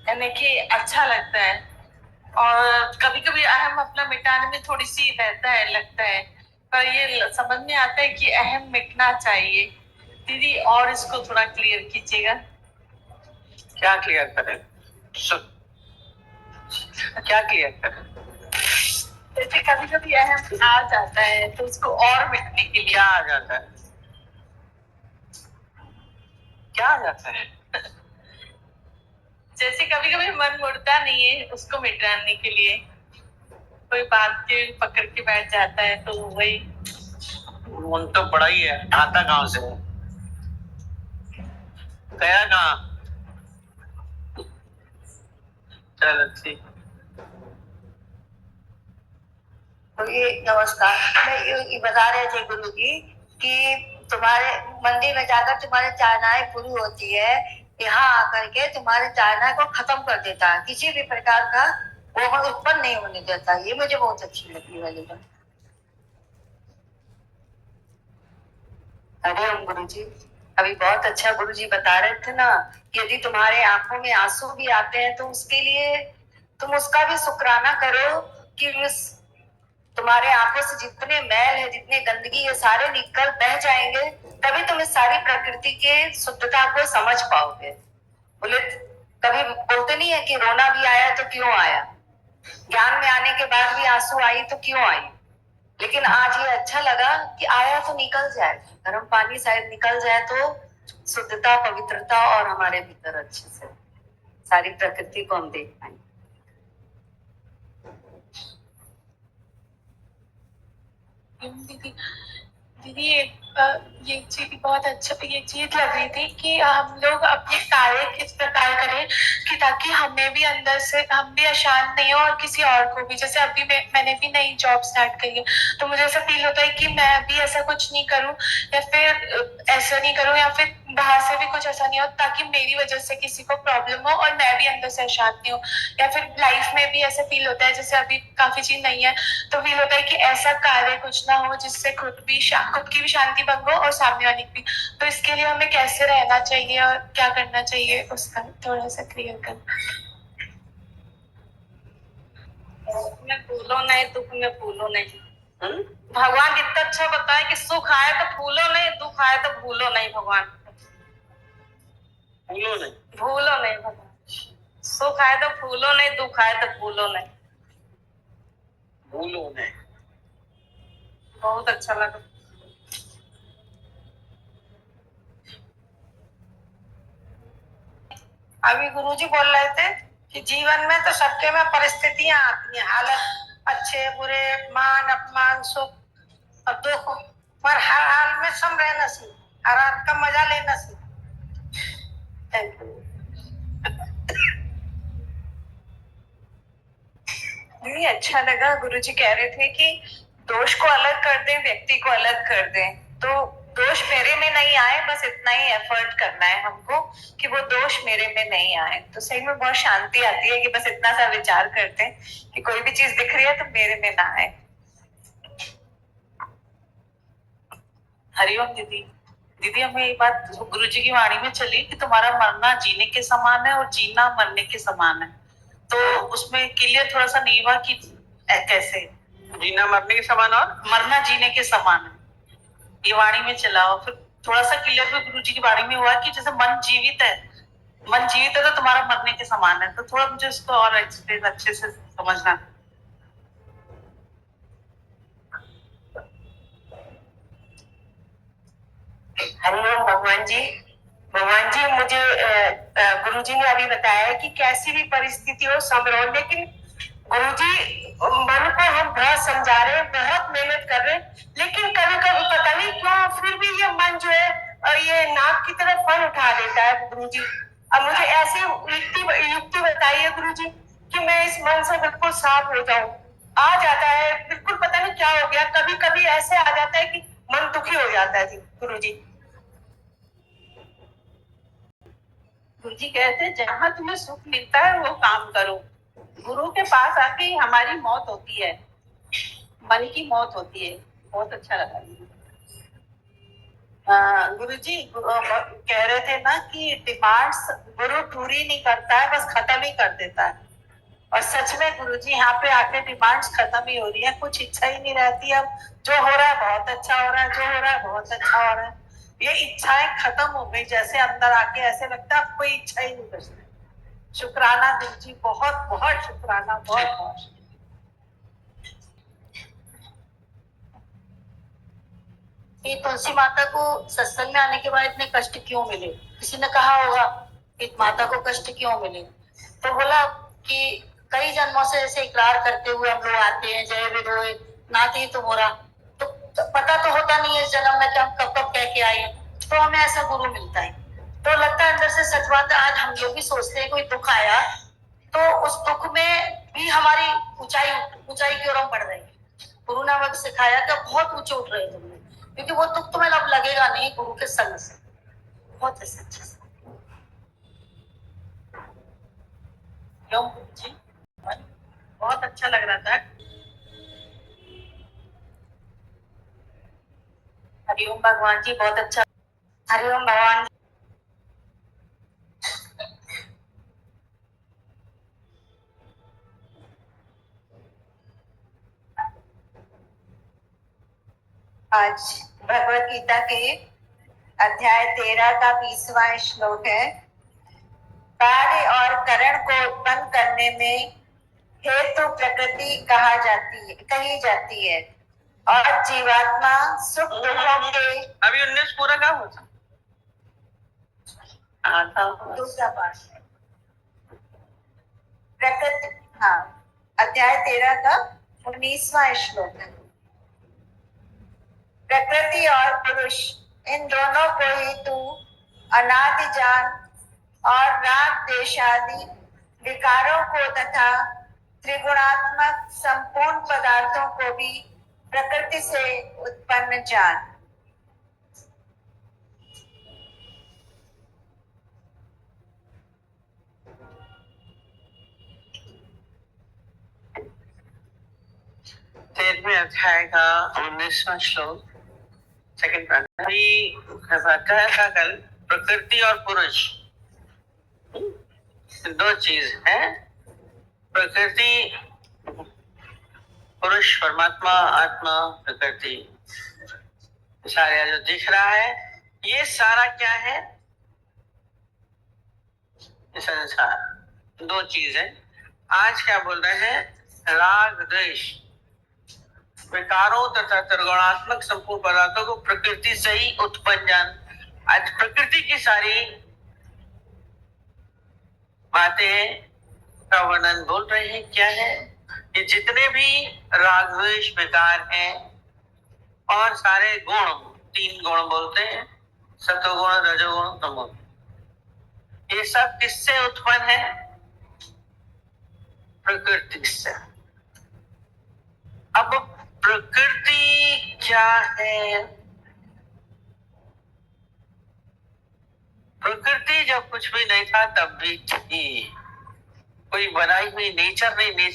यानी कि अच्छा लगता है। और कभी कभी अहम अपना मिटाने में थोड़ी सी रहता है, लगता है, पर ये समझ में आता है कि अहम मिटना चाहिए। दीदी और इसको थोड़ा क्लियर कीजिएगा। क्या क्लियर करें? क्या क्लियर करें? जैसे कभी कभी अहम आ जाता है तो उसको और मिटने के लिए क्या आ जाता है? क्या आ जाता है? जैसे कभी कभी मन मुड़ता नहीं है उसको मिटाने के लिए, कोई बात के पकड़ के बैठ जाता है तो वही। मन तो बड़ा ही है, आता कहां से? गया कहां? चलो ठीक। तो ये नमस्कार, मैं ये बता रहे थे गुरु जी कि तुम्हारे मंदिर में जाकर तुम्हारे चाहनाएं पूरी होती है, यहाँ आकर के तुम्हारे चाहना को खत्म कर देता है, किसी भी प्रकार का वो उत्पन्न नहीं होने देता। ये मुझे बहुत अच्छी लगी वाली बात। अरे हम गुरु जी, अभी बहुत अच्छा गुरु जी बता रहे थे ना कि यदि तुम्हारे आंखों में आंसू भी आते हैं तो उसके लिए तुम उसका भी शुक्राना करो कि उस तुम्हारे आंखों से जितने मैल है, जितने गंदगी है, सारे निकल बह जाएंगे, तभी तुम इस सारी प्रकृति के शुद्धता को समझ पाओगे। बोले कभी बोलते नहीं है कि रोना भी आया तो क्यों आया, ज्ञान में आने के बाद भी आंसू आई तो क्यों आई। लेकिन आज ये अच्छा लगा कि आया तो निकल जाए, गर्म पानी शायद निकल जाए तो शुद्धता, पवित्रता और हमारे भीतर अच्छे से सारी प्रकृति को हम देख पाएंगे। दीदी दीदी ये चीज बहुत अच्छा, ये चीज लग रही थी कि हम लोग अपने कार्य किस प्रकार करें कि ताकि हमें भी अंदर से, हम भी अशांत नहीं हो और किसी और को भी। जैसे अभी मैंने भी नई जॉब स्टार्ट करी है तो मुझे ऐसा फील होता है कि मैं भी ऐसा कुछ नहीं करूं या फिर ऐसा नहीं करूं या फिर बाहर से भी कुछ ऐसा नहीं हो ताकि मेरी वजह से किसी को प्रॉब्लम हो और मैं भी अंदर से अशांत नहीं हो। या फिर लाइफ में भी ऐसा फील होता है, जैसे अभी काफी चीज नहीं है तो फील होता है कि ऐसा कार्य कुछ ना हो जिससे खुद की भी शांति भंग हो और सामने वाले की भी। तो इसके लिए हमें कैसे रहना चाहिए और क्या करना चाहिए उसका थोड़ा सा क्लियर करना। में फूलो नहीं, दुख में फूलो नहीं। भगवान इतना अच्छा बताए कि सुख आए तो फूलो नहीं, दुख आए तो भूलो नहीं। भगवान भूलो नहीं, भूलो नहीं भगवान। सुख आए तो फूलो नहीं, दुख आए तो भूलो नहीं। भूलो नहीं। बहुत अच्छा लगा। अभी गुरुजी बोल रहे थे कि जीवन में तो सबके में परिस्थितियां आती हैं, हालत अच्छे बुरे, मान अपमान, सुख और दुख, पर हर हाल में सम रहना सीख, हर हाल का मजा लेना सीख। Thank you. नहीं, अच्छा लगा गुरुजी कह रहे थे कि दोष को अलग कर दें, व्यक्ति को अलग कर दें। तो दोष मेरे में नहीं आए, बस इतना ही एफर्ट करना है हमको कि वो दोष मेरे में नहीं आए। तो सही में बहुत शांति आती है कि बस इतना सा विचार करते हैं कि कोई भी चीज दिख रही है तो मेरे में ना आए। हरिओम दीदी। दीदी हमें ये बात गुरुजी की वाणी में चली कि तुम्हारा मरना जीने के समान है और जीना मरने के समान है। तो उसमें क्लियर थोड़ा सा नहीं हुआ कि कैसे जीना मरने के समान और मरना जीने के समान है, ये वाणी में चला। और फिर थोड़ा सा क्लियर भी गुरु जी की वाणी में हुआ कि जैसे मन जीवित है, मन जीवित है तो तुम्हारा मरने के समान है। तो थोड़ा मुझे उसको और एक्सप्लेन अच्छे से समझना। हरिओम भगवान जी। भगवान जी मुझे गुरु जी ने अभी बताया कि कैसी भी परिस्थिति हो सम रहो, लेकिन गुरु जी मन को हम बहुत समझा रहे हैं, बहुत मेहनत कर रहे हैं, लेकिन कभी कभी पता नहीं क्यों फिर भी ये मन जो है ये नाक की तरफ फन उठा देता है गुरु जी। अब मुझे ऐसी युक्ति बताइए गुरु जी कि मैं इस मन से बिल्कुल साफ हो जाऊं। आ जाता है बिल्कुल, पता नहीं क्या हो गया, कभी कभी ऐसे आ जाता है कि मन दुखी हो जाता है जी गुरु जी। गुरु जी कहते हैं जहां तुम्हें सुख मिलता है वो काम करो। गुरु के पास आके ही हमारी मौत होती है, मन की मौत होती है। बहुत अच्छा लगा। गुरुजी कह रहे थे ना कि डिमांड्स गुरु पूरी नहीं करता है, बस खत्म ही कर देता है। और सच में गुरुजी यहाँ पे आके डिमांड्स खत्म ही हो रही है, कुछ इच्छा ही नहीं रहती। अब जो हो रहा है बहुत अच्छा हो रहा है, जो हो रहा है बहुत अच्छा हो रहा है। ये इच्छाएं खत्म हो गई, जैसे अंदर आके ऐसे लगता है अब कोई इच्छा ही नहीं बचती। शुक्राना गुरुजी, बहुत बहुत शुक्राना, बहुत बहुत। ये तुलसी माता को सत्संग में आने के बाद इतने कष्ट क्यों मिले? किसी ने कहा होगा कि माता को कष्ट क्यों मिले, तो बोला कि कई जन्मों से ऐसे इकरार करते हुए हम लोग आते हैं, जय विदोय नाती तुम्हारा, तो पता तो होता नहीं है इस जन्म में कि हम कब कब कह के आए हैं, तो हमें ऐसा गुरु मिलता है तो लगता है अंदर से सच बात है। आज हम लोग भी सोचते हैं कोई दुख आया तो उस दुख में भी हमारी ऊंचाई ऊंचाई की ओर हम बढ़ रहे हैं। गुरु ने हमें सिखाया कि बहुत ऊंचे उठ रहे हैं तुम, क्योंकि वो दुख तुम्हें अब लगेगा नहीं गुरु के संग से। बहुत है सच्चा से। क्यों जी, बहुत अच्छा लग रहा था। हरिओम भगवान जी, बहुत अच्छा। हरिओम भगवान। आज भगवत गीता के अध्याय 13 का 20वां श्लोक है। कार्य और करण को उत्पन्न करने में हेतु प्रकृति कही जाती है और जीवात्मा सुख दुखों के। अभी 19 पूरा क्या होता? दूसरा पाठ है प्रकृति। हाँ, अध्याय 13 का 19वां श्लोक है। प्रकृति और पुरुष इन दोनों को ही तू अनादि जान और राग देशादि विकारों को तथा त्रिगुणात्मक संपूर्ण पदार्थों को भी प्रकृति से उत्पन्न जान। तेरहवें अध्याय का 19वां श्लोक, सेकंड पार्ट। कहा कल प्रकृति और पुरुष दो चीज है। प्रकृति पुरुष, परमात्मा, आत्मा, प्रकृति, सारा जो दिख रहा है ये सारा क्या है? संसार। दो चीज है। आज क्या बोल रहे हैं? राग द्वेष विकारों तथा त्रिगुणात्मक संपूर्ण पदार्थों को प्रकृति से ही उत्पन्न जान। आज प्रकृति की सारी बातें का वर्णन बोल रहे हैं। क्या है ये? जितने भी राग द्वेष विकार हैं और सारे गुण, 3 गुण बोलते हैं, सत्वगुण, रजोगुण, तमोगुण, ये सब किससे उत्पन्न है? प्रकृति से। अब प्रकृति क्या है? प्रकृति जब कुछ भी नहीं था तब भी थी, कोई बनाई हुई नेचर नहीं।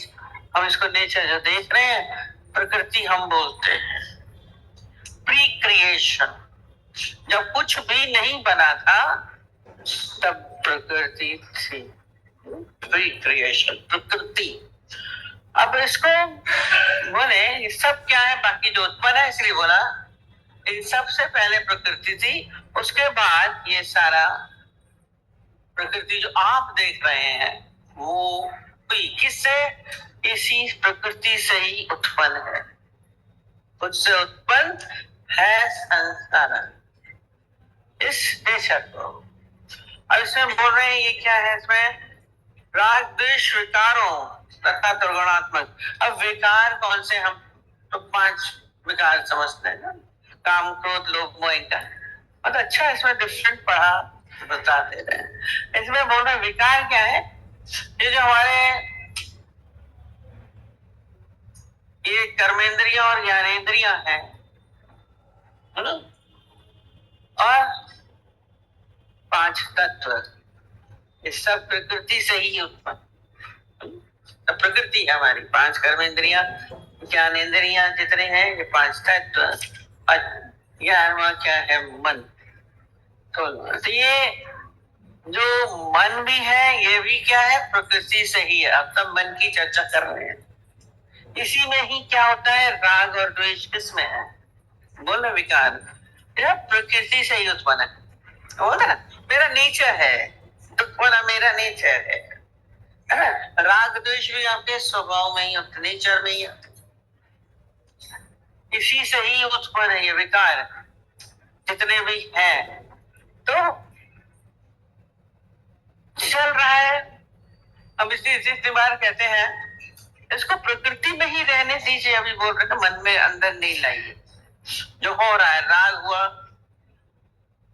हम इसको नेचर जो देख रहे हैं प्रकृति हम बोलते हैं। प्री क्रिएशन, जब कुछ भी नहीं बना था तब प्रकृति थी। प्री क्रिएशन प्रकृति। अब इसको बोले ये सब क्या है? बाकी जो उत्पन्न है, इसलिए बोला इन सबसे पहले प्रकृति थी, उसके बाद ये सारा प्रकृति जो आप देख रहे हैं वो हुई किससे? इसी प्रकृति से ही उत्पन्न है। उससे उत्पन्न है संसार, इस नेचर को। अब इसमें बोल रहे हैं ये क्या है? इसमें राग द्वेष विकारों तथा त्रिगुणात्मक। अब विकार कौन से? हम तो 5 विकार समझते हैं ना, काम, क्रोध, लोभ, मोह का। बहुत अच्छा इसमें डिफरेंट पढ़ा बता दे रहे हैं। इसमें बोल रहे विकार क्या है? ये जो हमारे ये कर्मेंद्रियां और ज्ञानेंद्रियां हैं, है ना, और 5 तत्व, ये सब प्रकृति से ही उत्पन्न। प्रकृति है हमारी। 5 कर्मेंद्रियां, ज्ञानेंद्रियां जितने हैं, ये 5 तत्व, ये आत्मा क्या है? मन। तो ये जो मन भी है ये भी क्या है? प्रकृति से ही है। अब तब मन की चर्चा कर रहे हैं। इसी में ही क्या होता है? राग और द्वेष किसमें है? बोलो विकार, यह प्रकृति से ही उत्पन्न है। बोलते ना मेरा नेचर है, उत्पन्न मेरा नेचर है ना? राग द्वेष भी आपके स्वभाव में ही होते, नेचर में ही होते। इसी से ही उत्पन्न है ये विकार जितने भी हैं। तो चल रहा है। हम इसी बार कहते हैं इसको प्रकृति में ही रहने दीजिए। अभी बोल रहे थे मन में अंदर नहीं लाइए। जो हो रहा है, राग हुआ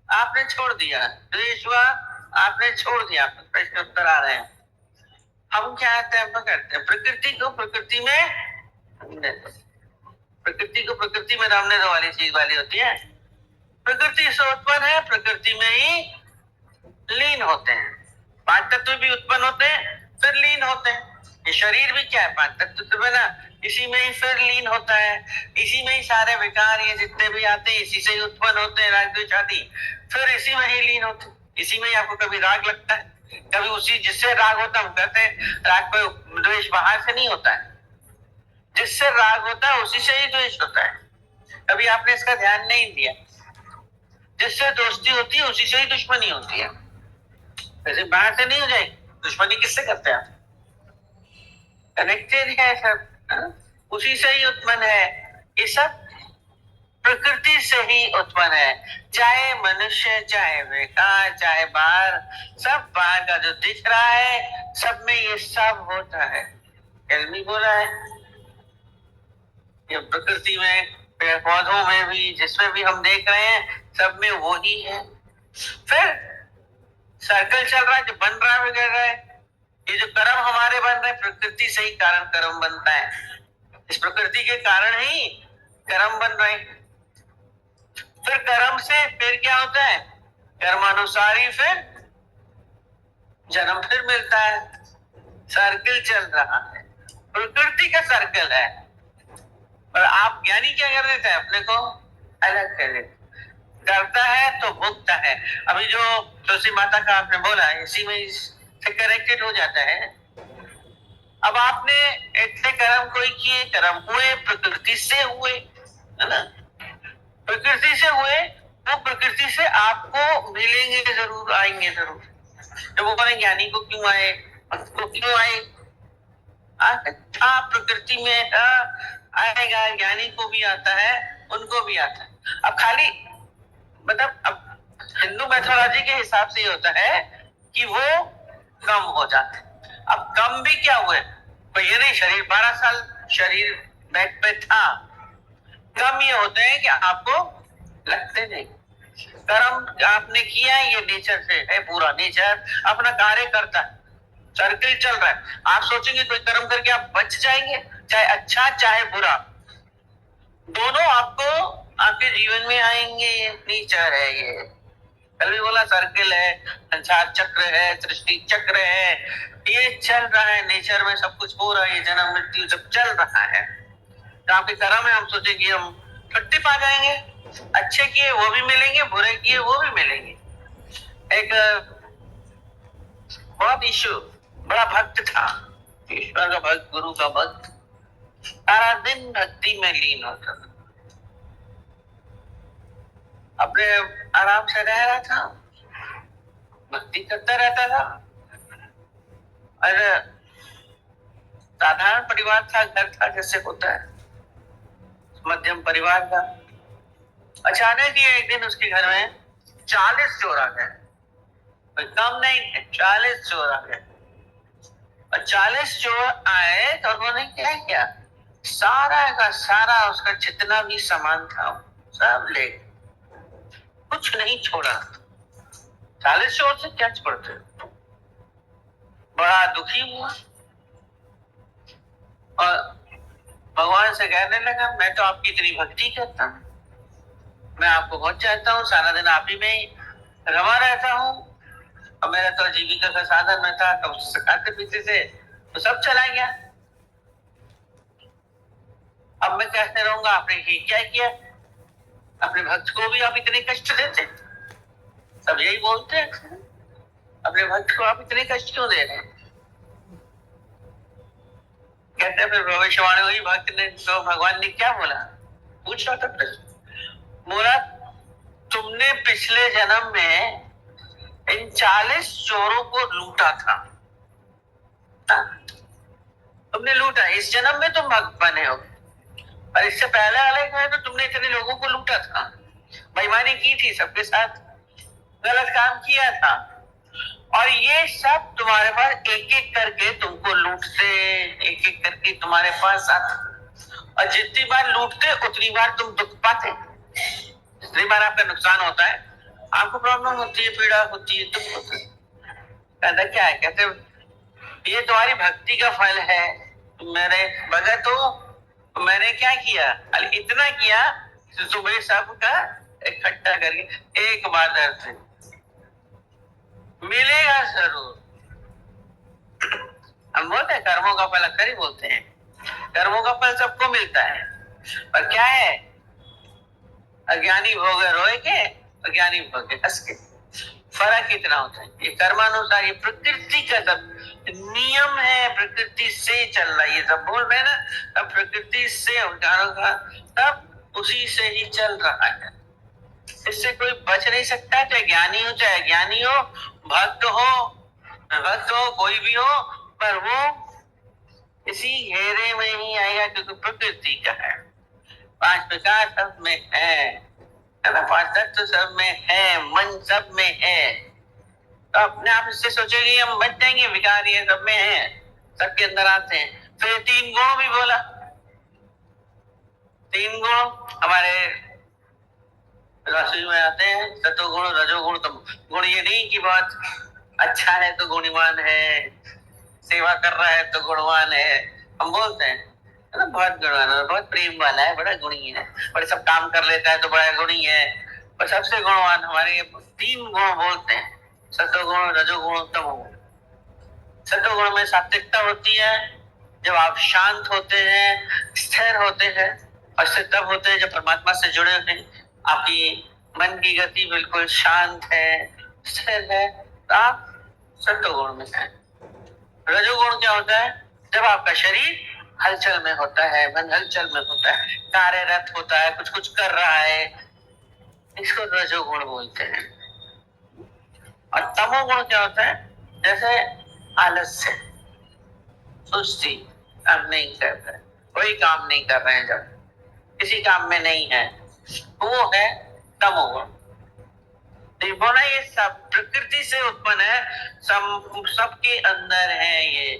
आपने छोड़ दिया, द्वेष हुआ आपने छोड़ दिया, प्रश्न उत्तर आ रहे हैं। हम क्या करते हैं? प्रकृति को प्रकृति में रमने दो वाली चीज वाली होती है। प्रकृति से उत्पन्न है, प्रकृति में ही लीन होते हैं। पांच तत्व भी उत्पन्न होते हैं फिर लीन होते हैं। ये शरीर भी क्या है? पांच तत्व में ना, इसी में ही फिर लीन होता है। इसी में ही सारे विकार ये जितने भी आते हैं इसी से ही उत्पन्न होते हैं, राग द्वेष आदि, फिर इसी में ही लीन होते हैं। इसी में ही आपको कभी राग लगता है, कभी उसी जिससे राग होता है। हम कहते हैं राग कोई द्वेष बाहर से नहीं होता है, जिससे राग होता है उसी से ही द्वेष होता है। कभी आपने इसका ध्यान नहीं दिया। जिससे दोस्ती होती है उसी से ही दुश्मनी होती है। वैसे बाहर से नहीं हो जाएगी। दुश्मनी किससे करते हैं? कनेक्टेड है सब, उसी से ही उत्पन्न है। ये सब प्रकृति से ही उत्पन्न है। चाहे मनुष्य, चाहे विकार, चाहे बाहर, सब बाहर का जो दिख रहा है सब में ये सब होता है। एलमी बोला है ये प्रकृति में, पेड़ पौधों में भी, जिसमें भी हम देख रहे हैं सब में वो ही है। फिर सर्कल चल रहा है, जो बन रहा है बिगड़ रहा है। ये जो कर्म हमारे बन रहे हैं प्रकृति से ही कारण कर्म बनता है। इस प्रकृति के कारण ही कर्म बन रहे हैं। फिर कर्म से फिर क्या होता है? कर्मानुसार ही फिर जन्म फिर मिलता है। सर्कल चल रहा है, प्रकृति का सर्कल है। और आप ज्ञानी क्या कर देते हैं? अपने को अलग कर देते। करता है तो भुगता है। अभी जो तुलसी माता का आपने बोला इसी में से कनेक्टेड हो जाता है। अब आपने इतने कर्म कोई किए, कर्म हुए प्रकृति से हुए, है ना? प्रकृति से हुए वो प्रकृति से आपको मिलेंगे जरूर, आएंगे जरूर। तो वो बोले ज्ञानी को क्यों आए, तो क्यों आए? प्रकृति में आएगा, ज्ञानी को भी आता है, उनको भी आता है। अब खाली मतलब अब हिंदू मैथोलॉजी के हिसाब से ये होता है कि वो कम हो जाते हैं। अब कम भी क्या हुए? तो ये नहीं शरीर 12 साल शरीर बैक पे था। कम ये होते हैं कि आपको लगते नहीं। कर्म आपने किया है, ये नेचर से है, पूरा नेचर अपना कार्य करता है। सर्कल चल रहा है। आप सोचेंगे कोई कर्म करके आप बच जाएंगे, चाहे अच्छा चाहे बुरा, दोनों आपको आपके जीवन में आएंगे। नेचर है ये। कल भी बोला सर्कल है, संसार चक्र है, सृष्टि चक्र है, ये चल रहा है। नेचर में सब कुछ हो रहा है, जन्म मृत्यु सब चल रहा है। तो आपके कर्म है, हम सोचेंगे हम 30 पा जाएंगे। अच्छे किए वो भी मिलेंगे, बुरे किए वो भी मिलेंगे। एक बहुत इशू, बड़ा भक्त था, ईश्वर का भक्त, गुरु का भक्त, सारा दिन भक्ति में लीन होता था, अपने आराम से रह रहा था, भक्ति करता रहता था। और साधारण परिवार था, घर था जैसे होता है, मध्यम परिवार का। अचानक ही एक दिन उसके घर में 40 चोर आ गए। कोई कम नहीं, 40 चोर आ गए। और 40 चोर आए तो उन्होंने क्या किया? सारा का सारा उसका जितना भी सामान था सब ले, कुछ नहीं छोड़ा। 40 चोर से क्या छोड़ते? बड़ा दुखी हुआ और भगवान से कहने लगा, मैं तो आपकी इतनी भक्ति करता हूँ, मैं आपको बहुत चाहता हूँ, सारा दिन आप ही में रमा रहता हूँ, और मेरा तो जीविका का साधन में था, तो खाते पीते से तो सब चला गया। अब मैं कैसे रहूंगा? आपने ये क्या किया? अपने भक्त को भी आप इतने कष्ट देते, सब यही बोलते हैं, अपने भक्त को आप इतने कष्ट क्यों दे रहे हैं? कहते हैं फिर भविष्यवाणी हुई, भक्त ने तो भगवान ने क्या बोला, पूछा था प्रश्न, बोला तुमने पिछले जन्म में इन 40 चोरों को लूटा था, तुमने लूटा, इस जन्म में तुम भक्त बने हो, और इससे पहले वाले में तो तुमने इतने लोगों को लूटा था, बेईमानी की थी, सबके साथ गलत काम किया था, और ये सब तुम्हारे पास एक एक करके तुमको लूटते, एक एक करके तुम्हारे पास आते, और जितनी बार लूटते उतनी बार तुम दुख पाते, जितनी बार आपका नुकसान होता है, आपको प्रॉब्लम होती है, पीड़ा होती है, दुख होता है। कहता क्या है, कहते ये तुम्हारी भक्ति का फल है, मेरे भगत हो, मैंने क्या किया, इतना किया तो तुम्हें सबका इकट्ठा करके एक बार दर्द मिलेगा जरूर। हम बोलते हैं कर्मों का फल, अक्सर ही बोलते हैं कर्मों का फल सबको मिलता है, पर क्या है, अज्ञानी भोगे रोए के, अज्ञानी भोगे हंस के, फर्क कितना होता है। ये कर्मानुसार, ये प्रकृति का सब नियम है, प्रकृति से चल रहा है, ये सब बोल रहे हैं ना, अब प्रकृति से विकारों का सब उसी से ही चल रहा है, इससे कोई बच नहीं सकता, चाहे ज्ञानी हो चाहे अज्ञानी हो, भक्त हो कोई भी हो, पर वो इसी घेरे में ही आएगा, क्योंकि प्रकृति का है, 5 प्रकार सब में है ना, 5 तत्व सब में है, मन सब में है, तो अपने आप इससे सोचेंगे हम बच जाएंगे, विकार ये सब में है, सबके अंदर आते हैं। फिर 3 गुण भी बोला, 3 गुण हमारे राशि में आते हैं, सतोगुण रजोगुण तमोगुण। गुण ये नहीं कि बहुत अच्छा है तो गुणवान है, सेवा कर रहा है तो गुणवान है, हम बोलते हैं ना बहुत गुणवान है, बहुत प्रेम वाला है, बड़ा गुणी है, बड़े सब काम कर लेता है तो बड़ा गुणी है, पर सबसे गुणवान हमारे 3 गुण बोलते हैं, सतोगुण रजोगुण तमोगुण। सतोगुण में सात्विकता होती है, जब आप शांत होते हैं, स्थिर होते हैं, और स्थिर तब होते हैं जब परमात्मा से जुड़े होते हैं, आपकी मन की गति बिल्कुल शांत है, स्थिर है, तो आप सत्वगुण में हैं। रजोगुण क्या होता है, जब आपका शरीर हलचल में होता है, मन हलचल में होता है, कार्यरत होता है, कुछ कुछ कर रहा है, इसको रजोगुण बोलते हैं। और तमोगुण क्या होता है, जैसे आलस्य, सुस्ती, अब नहीं कर रहे, कोई काम नहीं कर रहे हैं, जब किसी काम में नहीं है, वो है तमोगुण। बोला ये सब प्रकृति से उत्पन्न है, सबके अंदर है ये,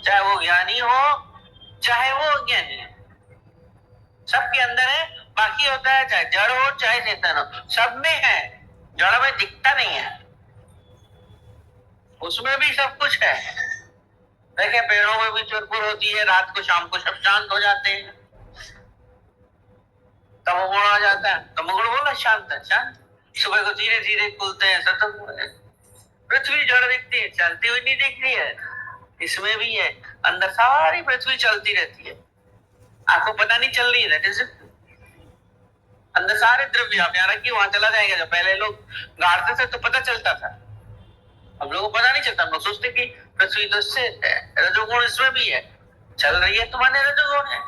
चाहे वो ज्ञानी हो चाहे वो अज्ञानी है, सबके अंदर है। बाकी होता है चाहे जड़ हो चाहे चेतन हो, सब में है, जड़ में दिखता नहीं है, उसमें भी सब कुछ है। देखे पेड़ों में भी चुरपुर होती है, रात को शाम को सब शांत हो जाते हैं, तमोगुण आ जाता है, तमोगुण बोला शांत है, शांत, सुबह को धीरे धीरे खुलते हैं, सतोगुण है। पृथ्वी जड़ दिखती है, चलती हुई नहीं दिख रही है, इसमें भी है, अंदर सारी पृथ्वी चलती रहती है, आपको पता नहीं चल रही है, दैट इज इट। अंदर सारे द्रव्य आप यहाँ रखिए, वहां चला जाएगा। जब पहले लोग गाड़ते थे तो पता चलता था, अब लोगों को पता नहीं चलता, हम लोग सोचते कि पृथ्वी तो इससे है, रजोगुण इसमें भी है, चल रही है तुम्हारे रजोगुण है।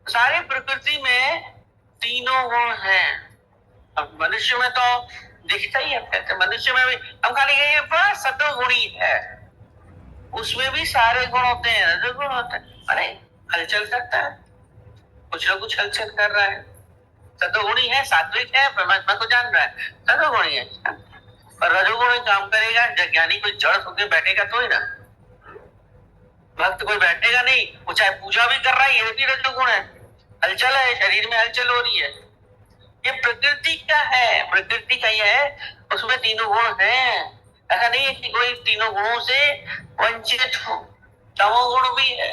सारी प्रकृति में तीनों गुण हैं। अब मनुष्य में तो दिखता ही है, कहते मनुष्य में भी हम खाली ये बस सतोगुणी है, उसमें भी सारे गुण होते हैं, रजोगुण होते हैं। अरे हलचल करता है, कुछ ना कुछ हलचल कर रहा है, सतोगुणी है, सात्विक है, परमात्मा को जान रहा है, सतोगुणी है। और रजोगुण काम करेगा, जब ज्ञानी कोई जड़ होकर बैठेगा तो ही ना, भक्त कोई बैठेगा नहीं, वो चाहे पूजा भी कर रहा है, ये भी रजोगुण है, हलचल है, शरीर में हलचल हो रही है, ये प्रकृति का है, प्रकृति का ये है, उसमें तीनों गुण हैं। ऐसा नहीं है कि कोई तीनों गुणों से वंचित हो, तमोगुण भी है।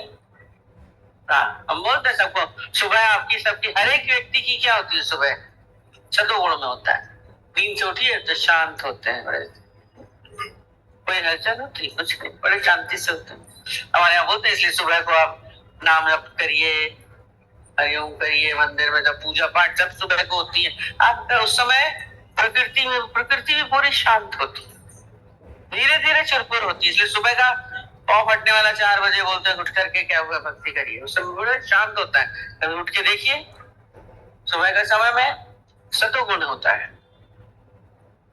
हम बोलते हैं सबको, सुबह आपकी सबकी हर एक व्यक्ति की क्या होती है, सुबह सतोगुण में होता है, नींद से उठिए तो शांत होते हैं, बड़े कोई हलचल होती कुछ नहीं, बड़े शांति से होते हैं। हमारे यहाँ बोलते हैं, इसलिए सुबह को आप नाम जप करिए, हरिओम करिए मंदिर में, जब पूजा पाठ जब सुबह को होती है आपका, उस समय प्रकृति भी पूरी शांत होती है, धीरे धीरे चुरपुर होती है। इसलिए सुबह का पाँव फटने वाला 4 बजे बोलते हैं उठ करके क्या हुआ भक्ति करिए, उस समय बड़ा शांत होता है। कभी उठ के देखिए, सुबह का समय में सतोगुण होता है,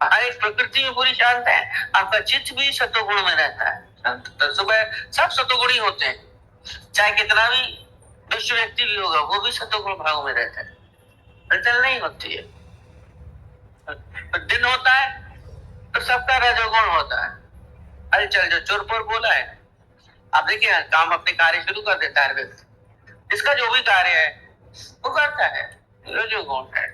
हमारी प्रकृति में पूरी शांत है, आपका चित्त भी सतोगुण में रहता है। तो सुबह सब सतोगुणी होते हैं, चाहे कितना भी दुष्ट व्यक्ति भी होगा वो भी सतोगुण भाव में रहता है, हलचल नहीं होती है। तो दिन होता है तो सबका रजोगुण होता है, हलचल जो चुरपुर बोला है। आप देखिए काम अपने कार्य शुरू कर देता है व्यक्ति, इसका जो भी कार्य है वो करता है, रजोगुण है।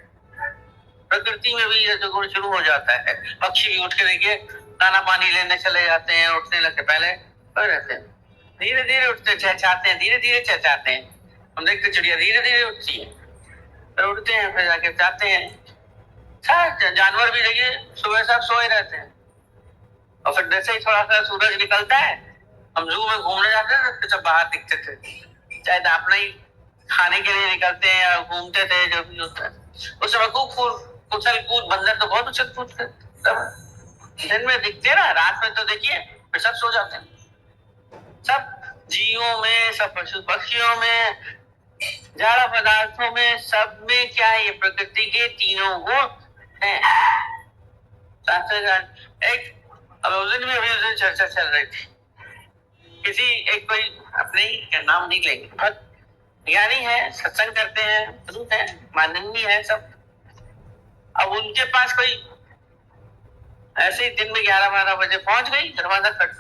प्रकृति में भी रजोगुण शुरू हो जाता है। पक्षी भी उठ के देखिए दाना पानी लेने चले जाते हैं, उठने लगते पहले रहते हैं, धीरे धीरे उठते चहचहाते हैं, धीरे धीरे चहचहाते हैं। हम देखते चिड़िया धीरे धीरे उठती है, फिर उठते हैं, फिर जाके जाते हैं। जानवर भी देखिए सुबह सब सोए रहते हैं, और फिर जैसे ही थोड़ा सा सूरज निकलता है, हम जू में घूमने जाते हैं तो सब बाहर दिखते थे, चाहे अपना ही खाने के लिए निकलते हैं या घूमते थे, जो भी होता है उस समय खूब उछल कूद, बंदर तो बहुत उछल कूद करते, दिन में दिखते ना, रात में तो देखिए फिर सब सो जाते हैं। सब जीवों में, सब पशु पक्षियों में, जड़ पदार्थों में, सब में क्या है, ये प्रकृति के तीनों गुण हैं। एक अब उस दिन भी अभी उस दिन चर्चा चल रही थी, किसी एक कोई अपने ही नाम नहीं लेंगे, बहुत ज्ञानी है, सत्संग करते हैं, माननीय है सब। अब उनके पास कोई ऐसे ही दिन में 11-12 बजे पहुंच गई, दरवाजा खट,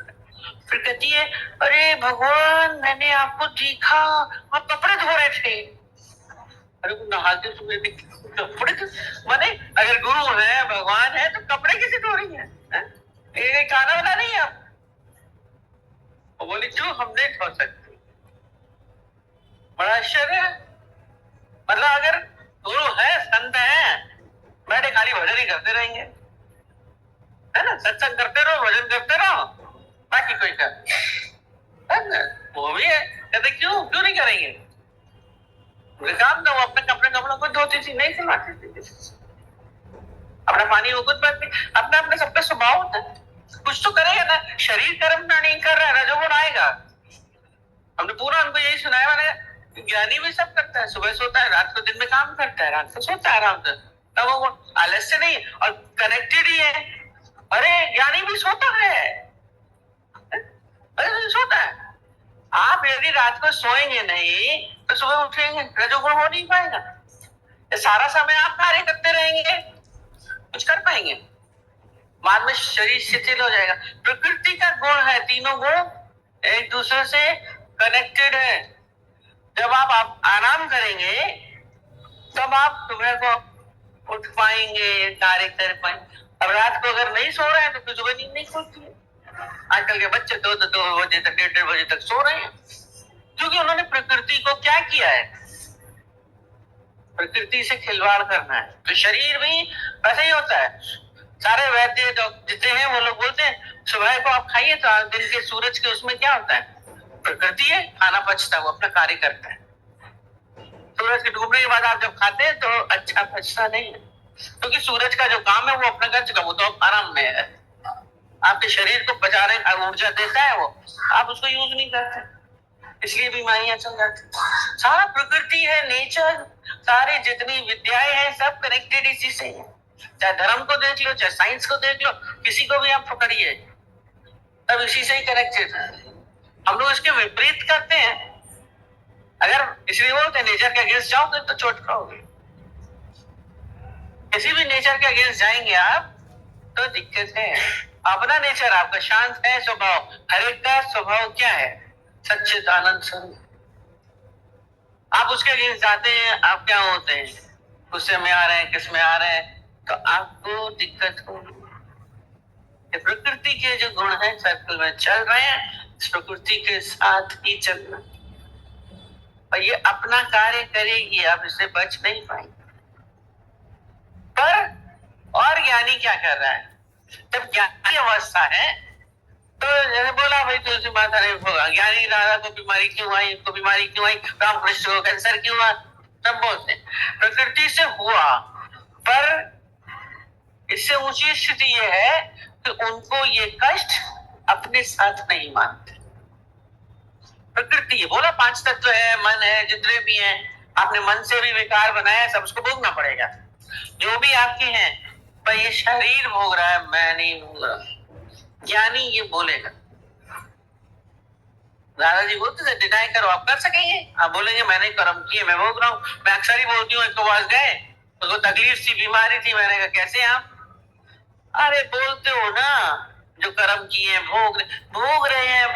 फिर कहती है अरे भगवान मैंने आपको देखा, आप कपड़े धो रहे थे। अरे नहाते सुबह कपड़े तो माने, अगर गुरु है भगवान है तो कपड़े कैसे धो रही है? ये खाना वाला नहीं है आप? बोली क्यों, हम नहीं धो सकते। बड़ा आश्चर्य है, मतलब अगर गुरु है, संत है, बैठे खाली भजन ही करते रहेंगे, है ना, सत्संग करते रहो, भजन करते रहो, बाकी कोई कर, है ना, वो भी है। कहते क्यों नहीं करेंगे? काम था, वो अपने कपड़ों को धोती थी, नहीं सिलवाती थी, अपना पानी वो खुद भरती, अपना अपना सबका स्वभाव होता है, कुछ तो करेगा ना। शरीर कर्म ना नहीं कर रहा है, रजोगुण आएगा। हमने पूरा उनको यही सुनाया, मैंने ज्ञानी भी सब करता है, सुबह सोता है, रात को दिन में काम करता है, रात को सोता है आराम से, तब वो आलस्य नहीं और कनेक्टेड ही है। अरे ज्ञानी भी सोता है, अरे सोता है। आप यदि रात को सोएंगे नहीं तो सुबह उठेंगे, रजोगुण हो नहीं पाएगा। सारा समय आप कार्य करते रहेंगे, कुछ कर पाएंगे, बाद में शरीर शिथिल हो जाएगा। प्रकृति का गुण है, तीनों गुण एक दूसरे से कनेक्टेड है। जब आप आराम करेंगे तब आप सुबह को उठ पाएंगे, कार्य कर पाएंगे। अब रात को अगर नहीं सो रहे हैं तो फिर सुबह नींद नहीं खुलती है। आजकल के बच्चे 2 बजे तक, 1:30 बजे तक सो रहे हैं, क्योंकि उन्होंने प्रकृति को क्या किया है, प्रकृति से खिलवाड़ करना है। तो शरीर भी वैसे ही होता है। सारे वैद्य जो जितने हैं वो लोग बोलते हैं सुबह को आप खाइए तो दिन के सूरज के उसमें क्या होता है, प्रकृति है, खाना पचता है, वो अपना कार्य करता है। सूरज के डूबने के बाद आप जब खाते हैं तो अच्छा पचता नहीं है, क्योंकि सूरज का जो काम है वो अपना कर चुका, वो तो आराम में है। आपके शरीर को पचाने का ऊर्जा देता है वो, आप उसको यूज नहीं करते, इसलिए बीमारियां चल जाती। सारा प्रकृति है, नेचर, सारे जितनी विद्याएं हैं सब कनेक्टेड इसी से है। चाहे धर्म को देख लो, चाहे साइंस को देख लो, किसी को भी आप पकड़िए, तब इसी से ही कनेक्टेड है। हम लोग इसके विपरीत करते हैं। अगर इसलिए बोलते हैं नेचर के अगेंस्ट जाओगे तो चोट खाओगे। किसी भी नेचर के अगेंस्ट जाएंगे आप तो दिक्कत है। अपना नेचर आपका शांत है स्वभाव, हर एक का स्वभाव क्या है, सच्चिदानंद स्वरूप। आप उसके अगेंस्ट जाते हैं, आप क्या होते हैं, गुस्से में आ रहे हैं, किस में आ रहे हैं, तो आपको दिक्कत होगी। प्रकृति के जो गुण हैं सर्कल में चल रहे हैं, इस प्रकृति के साथ ही चलना, और ये अपना कार्य करेगी, आप इससे बच नहीं पाएंगे। पर और ज्ञानी क्या कर रहा है, जब ज्ञानी अवस्था है तो जैसे बोला भाई तुलसी माता ने होगा, ज्ञानी राधा को बीमारी क्यों आई, इनको बीमारी क्यों आई, रामकृष्ण को कैंसर क्यों हुआ, सब बोलते हैं प्रकृति से हुआ, पर इससे ऊंची स्थिति ये है कि उनको ये कष्ट अपने साथ नहीं मानते। प्रकृति है, बोला 5 तत्व है, मन है, जितने भी हैं, आपने मन से भी विकार बनाया, सब उसको भोगना पड़ेगा, जो भी आपके हैं। पर ये शरीर भोग रहा है, मैं नहीं भोग रहा। ज्ञानी ये बोलेगा। दादाजी बोलते थे डिनाई करो, आप कर सकेंगे? आप बोलेंगे मैंने कर्म किए, मैं भोग रहा हूँ। मैं अक्सर ही बोलती हूँ, एक तो पास गए, उसको तकलीफ सी बीमारी थी, मैंने कहा कैसे आप? अरे बोलते हो ना, जो कर्म किए भोग रहे हैं,